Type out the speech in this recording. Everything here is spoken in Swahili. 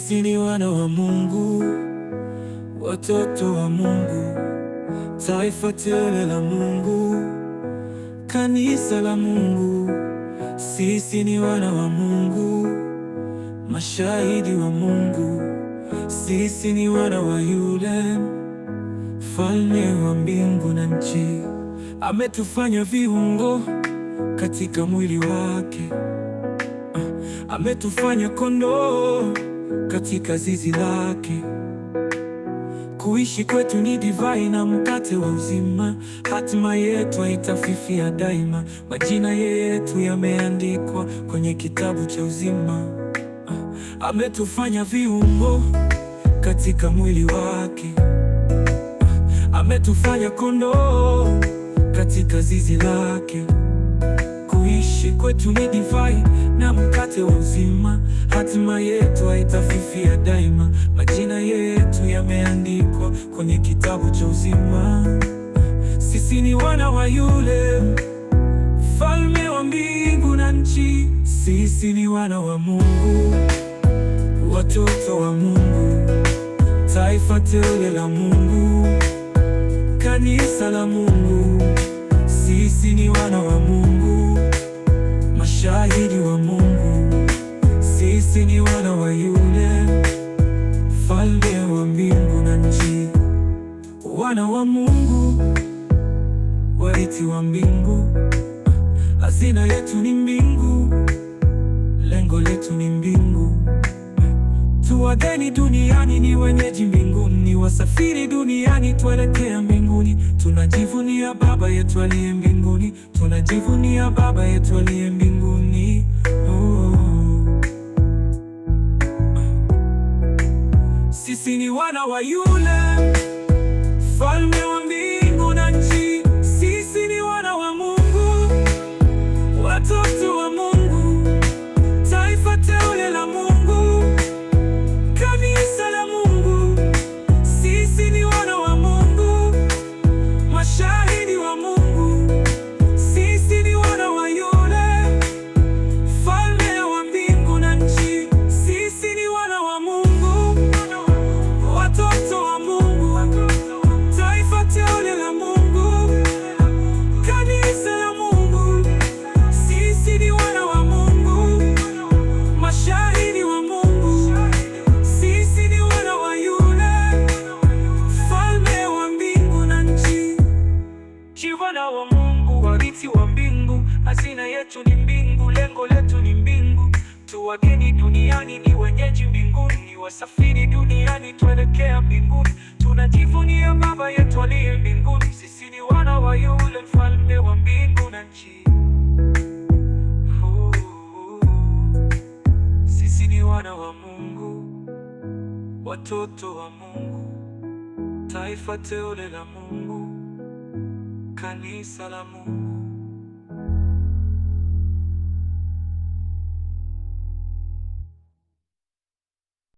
Sisi ni wana wa Mungu, watoto wa Mungu, taifa teule la Mungu, kanisa la Mungu. Sisi ni wana wa Mungu, mashahidi wa Mungu. Sisi ni wana wa yule Mfalme wa mbingu na nchi. Ametufanya viungo katika mwili wake, ametufanya kondoo katika zizi lake. Kuishi kwetu ni divai na mkate wa uzima, hatima yetu haitafifia daima. Majina yetu yameandikwa kwenye kitabu cha uzima. Ametufanya viungo katika mwili wake, ametufanya kondoo katika zizi lake. Kuishi kwetu ni divai na mkate wa uzima, hatima yetu haitafifia daima. Majina yetu yameandikwa kwenye kitabu cha uzima. Sisi ni wana wa yule Mfalme wa mbingu na nchi. Sisi ni wana wa Mungu, watoto wa Mungu, taifa teule la Mungu, kanisa la Mungu. Sisi ni wana wa Mungu, mashahidi wa Mungu. Sisi ni wana wa yule Mfalme wa mbingu na nchi. Wana wa Mungu, warithi wa mbingu. Hazina yetu ni mbingu, lengo letu ni mbingu. Tu wageni duniani, ni wenyeji mbinguni. Wasafiri duniani, tuelekea mbinguni. Tunajivunia Baba yetu aliye mbinguni, tunajivunia Baba yetu aliye mbinguni. Sisi ni wana wa yule Mfalme wa mbingu na nchi. Sisi ni wana wa Mungu, watoto wa Mungu, taifa teule la Mungu, kanisa la Mungu. Sisi ni wana wa Mungu, mashahidi wa Mungu. Sisi ni wana wa yule Mfalme wa mbingu na nchi. Sisi ni wana wa Mungu, watoto wa Mungu, taifa teule la Mungu, kanisa la Mungu. Sisi ni wana wa Mungu, mashahidi wa Mungu. Sisi ni wana wa yule Mfalme wa mbingu na nchi. Wana wa Mungu, warithi wa mbingu. Hazina yetu ni mbingu, lengo letu ni mbingu. Tu wageni duniani, ni wenyeji mbinguni. Wasafiri duniani, tuelekea mbinguni. Tunajivunia Baba yetu aliye mbinguni. Sisi ni wana wa yule Mfalme wa mbingu na nchi. Sisi ni wana wa Mungu, watoto wa Mungu, taifa teule la Mungu, kanisa la Mungu.